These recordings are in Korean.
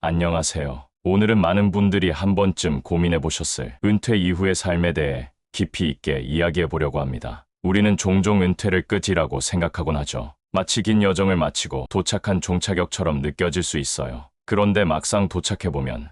안녕하세요. 오늘은 많은 분들이 한 번쯤 고민해 보셨을 은퇴 이후의 삶에 대해 깊이 있게 이야기해 보려고 합니다. 우리는 종종 은퇴를 끝이라고 생각하곤 하죠. 마치 긴 여정을 마치고 도착한 종착역처럼 느껴질 수 있어요. 그런데 막상 도착해보면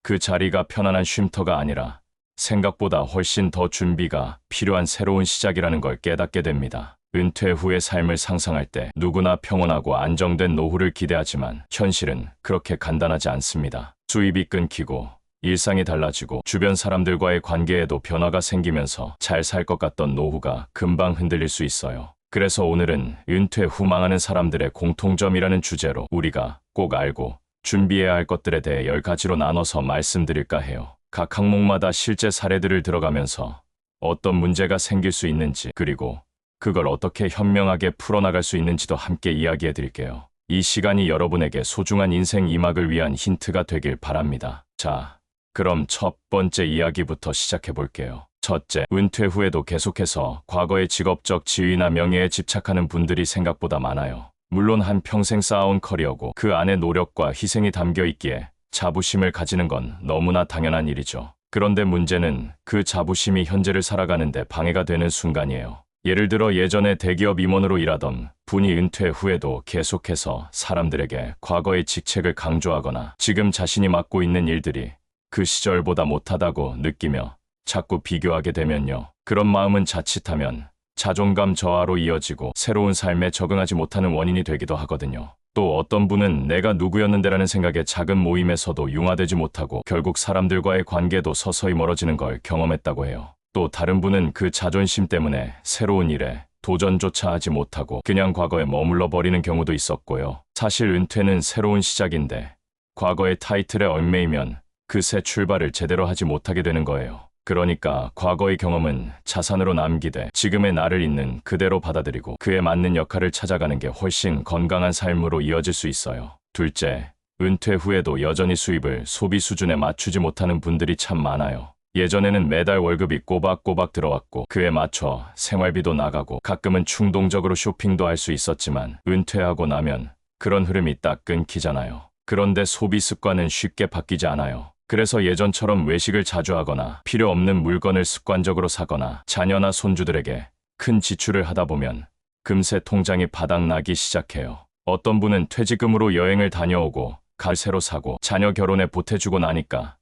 그 자리가 편안한 쉼터가 아니라 생각보다 훨씬 더 준비가 필요한 새로운 시작이라는 걸 깨닫게 됩니다. 은퇴 후의 삶을 상상할 때 누구나 평온하고 안정된 노후를 기대하지만 현실은 그렇게 간단하지 않습니다. 수입이 끊기고 일상이 달라지고 주변 사람들과의 관계에도 변화가 생기면서 잘 살 것 같던 노후가 금방 흔들릴 수 있어요. 그래서 오늘은 은퇴 후 망하는 사람들의 공통점이라는 주제로 우리가 꼭 알고 준비해야 할 것들에 대해 10가지로 나눠서 말씀드릴까 해요. 각 항목마다 실제 사례들을 들어가면서 어떤 문제가 생길 수 있는지, 그리고 그걸 어떻게 현명하게 풀어나갈 수 있는지도 함께 이야기해 드릴게요. 이 시간이 여러분에게 소중한 인생 이막을 위한 힌트가 되길 바랍니다. 자, 그럼 첫 번째 이야기부터 시작해 볼게요. 첫째, 은퇴 후에도 계속해서 과거의 직업적 지위나 명예에 집착하는 분들이 생각보다 많아요. 물론 한평생 쌓아온 커리어고 그 안에 노력과 희생이 담겨 있기에 자부심을 가지는 건 너무나 당연한 일이죠. 그런데 문제는 그 자부심이 현재를 살아가는데 방해가 되는 순간이에요. 예를 들어 예전에 대기업 임원으로 일하던 분이 은퇴 후에도 계속해서 사람들에게 과거의 직책을 강조하거나 지금 자신이 맡고 있는 일들이 그 시절보다 못하다고 느끼며 자꾸 비교하게 되면요. 그런 마음은 자칫하면 자존감 저하로 이어지고 새로운 삶에 적응하지 못하는 원인이 되기도 하거든요. 또 어떤 분은 내가 누구였는데라는 생각에 작은 모임에서도 융화되지 못하고 결국 사람들과의 관계도 서서히 멀어지는 걸 경험했다고 해요. 또 다른 분은 그 자존심 때문에 새로운 일에 도전조차 하지 못하고 그냥 과거에 머물러 버리는 경우도 있었고요. 사실 은퇴는 새로운 시작인데 과거의 타이틀에 얽매이면 그 새 출발을 제대로 하지 못하게 되는 거예요. 그러니까 과거의 경험은 자산으로 남기되 지금의 나를 있는 그대로 받아들이고 그에 맞는 역할을 찾아가는 게 훨씬 건강한 삶으로 이어질 수 있어요. 둘째, 은퇴 후에도 여전히 수입을 소비 수준에 맞추지 못하는 분들이 참 많아요. 예전에는 매달 월급이 꼬박꼬박 들어왔고 그에 맞춰 생활비도 나가고 가끔은 충동적으로 쇼핑도 할 수 있었지만 은퇴하고 나면 그런 흐름이 딱 끊기잖아요. 그런데 소비 습관은 쉽게 바뀌지 않아요. 그래서 예전처럼 외식을 자주 하거나 필요 없는 물건을 습관적으로 사거나 자녀나 손주들에게 큰 지출을 하다 보면 금세 통장이 바닥나기 시작해요. 어떤 분은 퇴직금으로 여행을 다녀오고 갈 새로 사고 자녀 결혼에 보태주고 나니까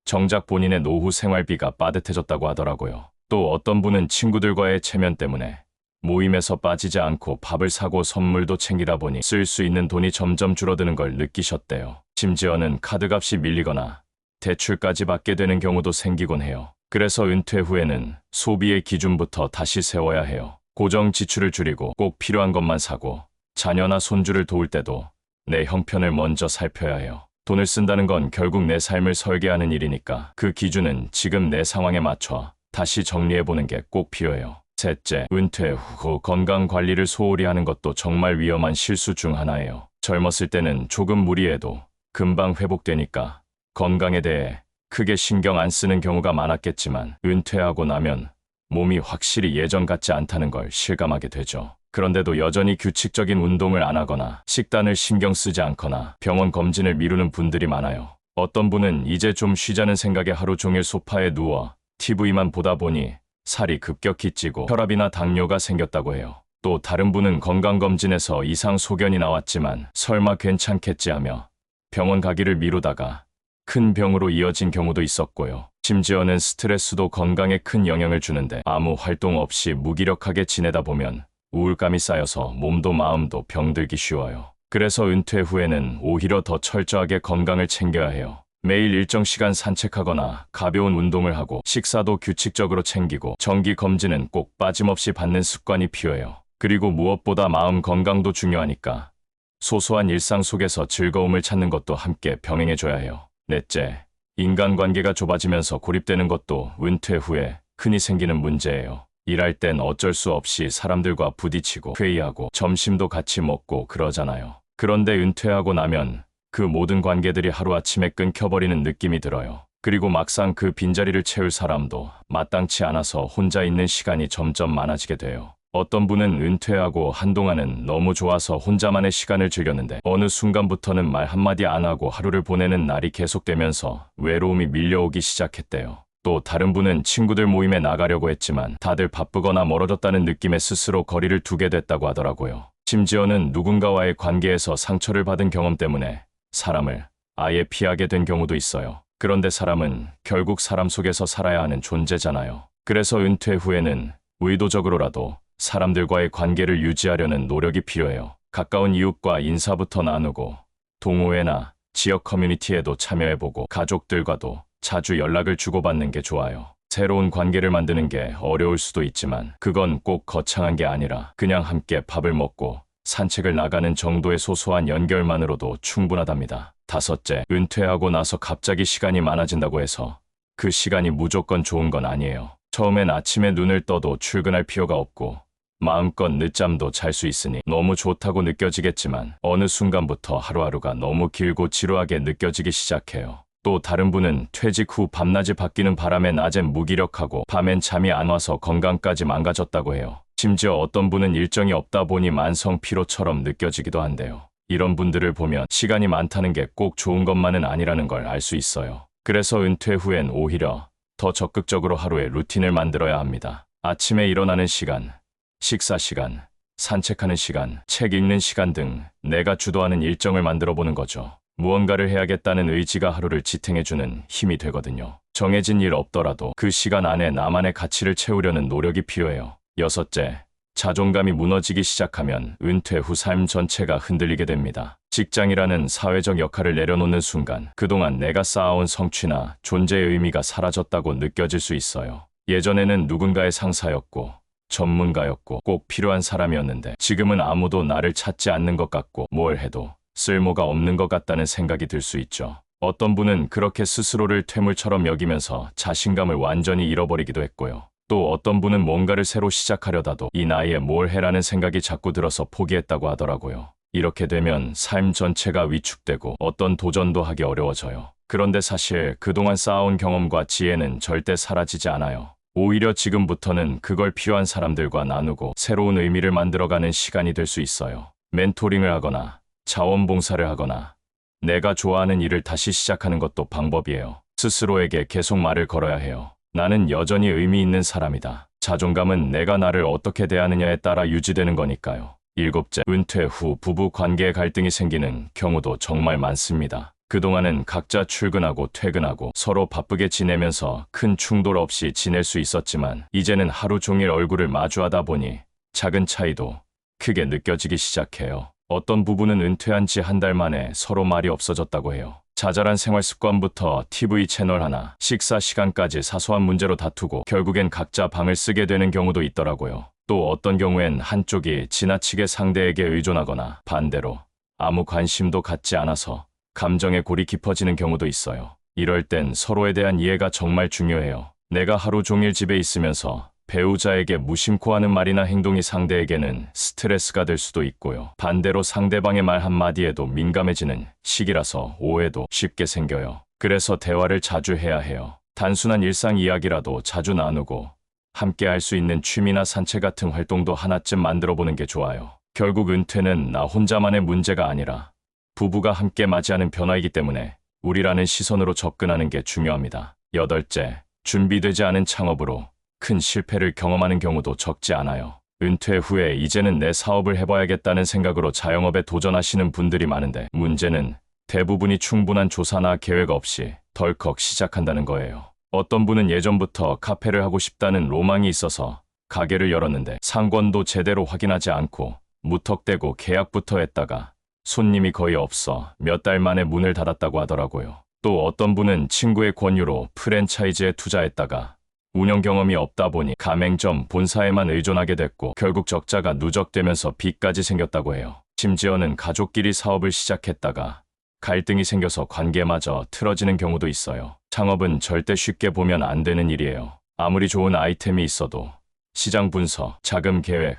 정작 본인의 노후 생활비가 빠듯해졌다고 하더라고요. 또 어떤 분은 친구들과의 체면 때문에 모임에서 빠지지 않고 밥을 사고 선물도 챙기다 보니 쓸 수 있는 돈이 점점 줄어드는 걸 느끼셨대요. 심지어는 카드값이 밀리거나 대출까지 받게 되는 경우도 생기곤 해요. 그래서 은퇴 후에는 소비의 기준부터 다시 세워야 해요. 고정 지출을 줄이고 꼭 필요한 것만 사고 자녀나 손주를 도울 때도 내 형편을 먼저 살펴야 해요. 돈을 쓴다는 건 결국 내 삶을 설계하는 일이니까 그 기준은 지금 내 상황에 맞춰 다시 정리해보는 게 꼭 필요해요. 셋째, 은퇴 후 건강 관리를 소홀히 하는 것도 정말 위험한 실수 중 하나예요. 젊었을 때는 조금 무리해도 금방 회복되니까 건강에 대해 크게 신경 안 쓰는 경우가 많았겠지만 은퇴하고 나면 몸이 확실히 예전 같지 않다는 걸 실감하게 되죠. 그런데도 여전히 규칙적인 운동을 안 하거나 식단을 신경 쓰지 않거나 병원 검진을 미루는 분들이 많아요. 어떤 분은 이제 좀 쉬자는 생각에 하루 종일 소파에 누워 TV만 보다 보니 살이 급격히 찌고 혈압이나 당뇨가 생겼다고 해요. 또 다른 분은 건강검진에서 이상 소견이 나왔지만 설마 괜찮겠지 하며 병원 가기를 미루다가 큰 병으로 이어진 경우도 있었고요. 심지어는 스트레스도 건강에 큰 영향을 주는데 아무 활동 없이 무기력하게 지내다 보면 우울감이 쌓여서 몸도 마음도 병들기 쉬워요. 그래서 은퇴 후에는 오히려 더 철저하게 건강을 챙겨야 해요. 매일 일정 시간 산책하거나 가벼운 운동을 하고 식사도 규칙적으로 챙기고 정기 검진은 꼭 빠짐없이 받는 습관이 필요해요. 그리고 무엇보다 마음 건강도 중요하니까 소소한 일상 속에서 즐거움을 찾는 것도 함께 병행해줘야 해요. 넷째, 인간관계가 좁아지면서 고립되는 것도 은퇴 후에 흔히 생기는 문제예요. 일할 땐 어쩔 수 없이 사람들과 부딪히고 회의하고 점심도 같이 먹고 그러잖아요. 그런데 은퇴하고 나면 그 모든 관계들이 하루아침에 끊겨버리는 느낌이 들어요. 그리고 막상 그 빈자리를 채울 사람도 마땅치 않아서 혼자 있는 시간이 점점 많아지게 돼요. 어떤 분은 은퇴하고 한동안은 너무 좋아서 혼자만의 시간을 즐겼는데 어느 순간부터는 말 한마디 안 하고 하루를 보내는 날이 계속되면서 외로움이 밀려오기 시작했대요. 또 다른 분은 친구들 모임에 나가려고 했지만 다들 바쁘거나 멀어졌다는 느낌에 스스로 거리를 두게 됐다고 하더라고요. 심지어는 누군가와의 관계에서 상처를 받은 경험 때문에 사람을 아예 피하게 된 경우도 있어요. 그런데 사람은 결국 사람 속에서 살아야 하는 존재잖아요. 그래서 은퇴 후에는 의도적으로라도 사람들과의 관계를 유지하려는 노력이 필요해요. 가까운 이웃과 인사부터 나누고 동호회나 지역 커뮤니티에도 참여해보고 가족들과도 자주 연락을 주고받는 게 좋아요. 새로운 관계를 만드는 게 어려울 수도 있지만 그건 꼭 거창한 게 아니라 그냥 함께 밥을 먹고 산책을 나가는 정도의 소소한 연결만으로도 충분하답니다. 다섯째, 은퇴하고 나서 갑자기 시간이 많아진다고 해서 그 시간이 무조건 좋은 건 아니에요. 처음엔 아침에 눈을 떠도 출근할 필요가 없고 마음껏 늦잠도 잘 수 있으니 너무 좋다고 느껴지겠지만 어느 순간부터 하루하루가 너무 길고 지루하게 느껴지기 시작해요. 또 다른 분은 퇴직 후 밤낮이 바뀌는 바람에 낮엔 무기력하고 밤엔 잠이 안 와서 건강까지 망가졌다고 해요. 심지어 어떤 분은 일정이 없다 보니 만성 피로처럼 느껴지기도 한데요. 이런 분들을 보면 시간이 많다는 게 꼭 좋은 것만은 아니라는 걸 알 수 있어요. 그래서 은퇴 후엔 오히려 더 적극적으로 하루에 루틴을 만들어야 합니다. 아침에 일어나는 시간, 식사 시간, 산책하는 시간, 책 읽는 시간 등 내가 주도하는 일정을 만들어 보는 거죠. 무언가를 해야겠다는 의지가 하루를 지탱해주는 힘이 되거든요. 정해진 일 없더라도 그 시간 안에 나만의 가치를 채우려는 노력이 필요해요. 여섯째, 자존감이 무너지기 시작하면 은퇴 후 삶 전체가 흔들리게 됩니다. 직장이라는 사회적 역할을 내려놓는 순간 그동안 내가 쌓아온 성취나 존재의 의미가 사라졌다고 느껴질 수 있어요. 예전에는 누군가의 상사였고 전문가였고 꼭 필요한 사람이었는데 지금은 아무도 나를 찾지 않는 것 같고 뭘 해도 쓸모가 없는 것 같다는 생각이 들 수 있죠. 어떤 분은 그렇게 스스로를 퇴물처럼 여기면서 자신감을 완전히 잃어버리기도 했고요. 또 어떤 분은 뭔가를 새로 시작하려다도 이 나이에 뭘 해라는 생각이 자꾸 들어서 포기했다고 하더라고요. 이렇게 되면 삶 전체가 위축되고 어떤 도전도 하기 어려워져요. 그런데 사실 그동안 쌓아온 경험과 지혜는 절대 사라지지 않아요. 오히려 지금부터는 그걸 필요한 사람들과 나누고 새로운 의미를 만들어가는 시간이 될 수 있어요. 멘토링을 하거나 자원봉사를 하거나 내가 좋아하는 일을 다시 시작하는 것도 방법이에요. 스스로에게 계속 말을 걸어야 해요. 나는 여전히 의미 있는 사람이다. 자존감은 내가 나를 어떻게 대하느냐에 따라 유지되는 거니까요. 일곱째, 은퇴 후 부부 관계에 갈등이 생기는 경우도 정말 많습니다. 그동안은 각자 출근하고 퇴근하고 서로 바쁘게 지내면서 큰 충돌 없이 지낼 수 있었지만 이제는 하루 종일 얼굴을 마주하다 보니 작은 차이도 크게 느껴지기 시작해요. 어떤 부부는 은퇴한 지 한 달 만에 서로 말이 없어졌다고 해요. 자잘한 생활 습관부터 TV 채널 하나, 식사 시간까지 사소한 문제로 다투고 결국엔 각자 방을 쓰게 되는 경우도 있더라고요. 또 어떤 경우엔 한쪽이 지나치게 상대에게 의존하거나 반대로 아무 관심도 갖지 않아서 감정의 골이 깊어지는 경우도 있어요. 이럴 땐 서로에 대한 이해가 정말 중요해요. 내가 하루 종일 집에 있으면서 배우자에게 무심코 하는 말이나 행동이 상대에게는 스트레스가 될 수도 있고요. 반대로 상대방의 말 한마디에도 민감해지는 시기라서 오해도 쉽게 생겨요. 그래서 대화를 자주 해야 해요. 단순한 일상 이야기라도 자주 나누고 함께 할 수 있는 취미나 산책 같은 활동도 하나쯤 만들어 보는 게 좋아요. 결국 은퇴는 나 혼자만의 문제가 아니라 부부가 함께 맞이하는 변화이기 때문에 우리라는 시선으로 접근하는 게 중요합니다. 여덟째, 준비되지 않은 창업으로 큰 실패를 경험하는 경우도 적지 않아요. 은퇴 후에 이제는 내 사업을 해봐야겠다는 생각으로 자영업에 도전하시는 분들이 많은데 문제는 대부분이 충분한 조사나 계획 없이 덜컥 시작한다는 거예요. 어떤 분은 예전부터 카페를 하고 싶다는 로망이 있어서 가게를 열었는데 상권도 제대로 확인하지 않고 무턱대고 계약부터 했다가 손님이 거의 없어 몇 달 만에 문을 닫았다고 하더라고요. 또 어떤 분은 친구의 권유로 프랜차이즈에 투자했다가 운영 경험이 없다 보니 가맹점 본사에만 의존하게 됐고 결국 적자가 누적되면서 빚까지 생겼다고 해요. 심지어는 가족끼리 사업을 시작했다가 갈등이 생겨서 관계마저 틀어지는 경우도 있어요. 창업은 절대 쉽게 보면 안 되는 일이에요. 아무리 좋은 아이템이 있어도 시장 분석, 자금 계획,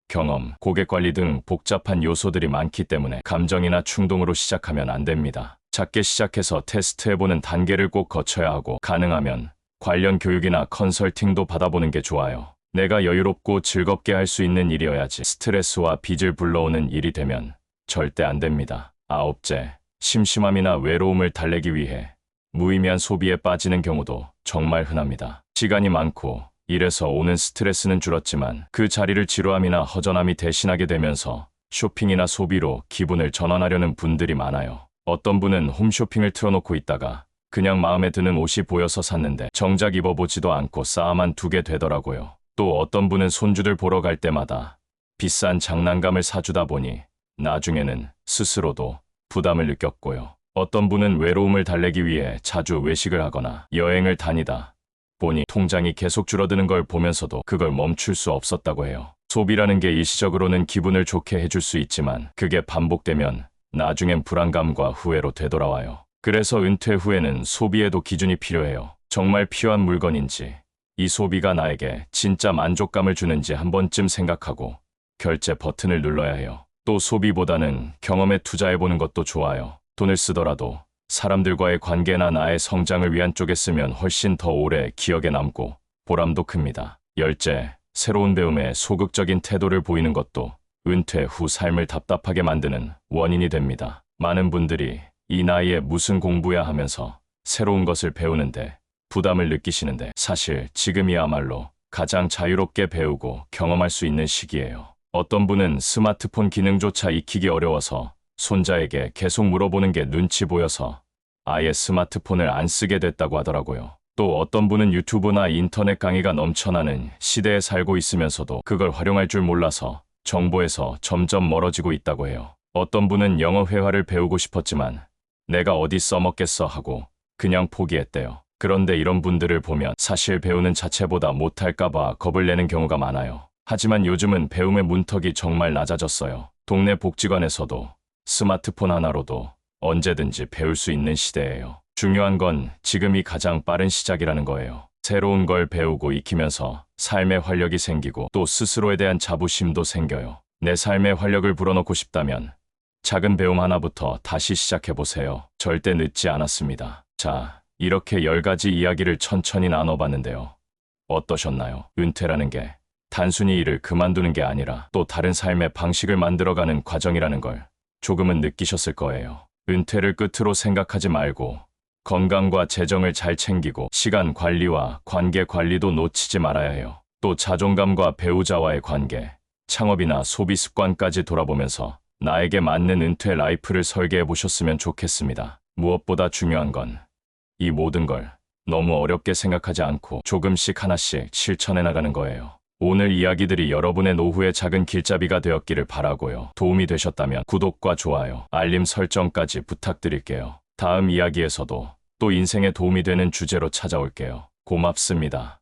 경험, 고객 관리 등 복잡한 요소들이 많기 때문에 감정이나 충동으로 시작하면 안 됩니다. 작게 시작해서 테스트해보는 단계를 꼭 거쳐야 하고 가능하면 관련 교육이나 컨설팅도 받아보는 게 좋아요. 내가 여유롭고 즐겁게 할 수 있는 일이어야지 스트레스와 빚을 불러오는 일이 되면 절대 안 됩니다. 아홉째, 심심함이나 외로움을 달래기 위해 무의미한 소비에 빠지는 경우도 정말 흔합니다. 시간이 많고 일에서 오는 스트레스는 줄었지만 그 자리를 지루함이나 허전함이 대신하게 되면서 쇼핑이나 소비로 기분을 전환하려는 분들이 많아요. 어떤 분은 홈쇼핑을 틀어놓고 있다가 그냥 마음에 드는 옷이 보여서 샀는데 정작 입어보지도 않고 쌓아만 두게 되더라고요. 또 어떤 분은 손주들 보러 갈 때마다 비싼 장난감을 사주다 보니 나중에는 스스로도 부담을 느꼈고요. 어떤 분은 외로움을 달래기 위해 자주 외식을 하거나 여행을 다니다 보니 통장이 계속 줄어드는 걸 보면서도 그걸 멈출 수 없었다고 해요. 소비라는 게 일시적으로는 기분을 좋게 해줄 수 있지만 그게 반복되면 나중엔 불안감과 후회로 되돌아와요. 그래서 은퇴 후에는 소비에도 기준이 필요해요. 정말 필요한 물건인지, 이 소비가 나에게 진짜 만족감을 주는지 한 번쯤 생각하고 결제 버튼을 눌러야 해요. 또 소비보다는 경험에 투자해보는 것도 좋아요. 돈을 쓰더라도 사람들과의 관계나 나의 성장을 위한 쪽에 쓰면 훨씬 더 오래 기억에 남고 보람도 큽니다. 열째, 새로운 배움에 소극적인 태도를 보이는 것도 은퇴 후 삶을 답답하게 만드는 원인이 됩니다. 많은 분들이 이 나이에 무슨 공부야 하면서 새로운 것을 배우는데 부담을 느끼시는데 사실 지금이야말로 가장 자유롭게 배우고 경험할 수 있는 시기예요. 어떤 분은 스마트폰 기능조차 익히기 어려워서 손자에게 계속 물어보는 게 눈치 보여서 아예 스마트폰을 안 쓰게 됐다고 하더라고요. 또 어떤 분은 유튜브나 인터넷 강의가 넘쳐나는 시대에 살고 있으면서도 그걸 활용할 줄 몰라서 정보에서 점점 멀어지고 있다고 해요. 어떤 분은 영어 회화를 배우고 싶었지만 내가 어디 써먹겠어 하고 그냥 포기했대요. 그런데 이런 분들을 보면 사실 배우는 자체보다 못할까봐 겁을 내는 경우가 많아요. 하지만 요즘은 배움의 문턱이 정말 낮아졌어요. 동네 복지관에서도 스마트폰 하나로도 언제든지 배울 수 있는 시대예요. 중요한 건 지금이 가장 빠른 시작이라는 거예요. 새로운 걸 배우고 익히면서 삶의 활력이 생기고 또 스스로에 대한 자부심도 생겨요. 내 삶의 활력을 불어넣고 싶다면 작은 배움 하나부터 다시 시작해보세요. 절대 늦지 않았습니다. 자, 이렇게 10가지 이야기를 천천히 나눠봤는데요. 어떠셨나요? 은퇴라는 게 단순히 일을 그만두는 게 아니라 또 다른 삶의 방식을 만들어가는 과정이라는 걸 조금은 느끼셨을 거예요. 은퇴를 끝으로 생각하지 말고 건강과 재정을 잘 챙기고 시간 관리와 관계 관리도 놓치지 말아야 해요. 또 자존감과 배우자와의 관계, 창업이나 소비 습관까지 돌아보면서 나에게 맞는 은퇴 라이프를 설계해 보셨으면 좋겠습니다. 무엇보다 중요한 건 이 모든 걸 너무 어렵게 생각하지 않고 조금씩 하나씩 실천해 나가는 거예요. 오늘 이야기들이 여러분의 노후의 작은 길잡이가 되었기를 바라고요. 도움이 되셨다면 구독과 좋아요, 알림 설정까지 부탁드릴게요. 다음 이야기에서도 또 인생에 도움이 되는 주제로 찾아올게요. 고맙습니다.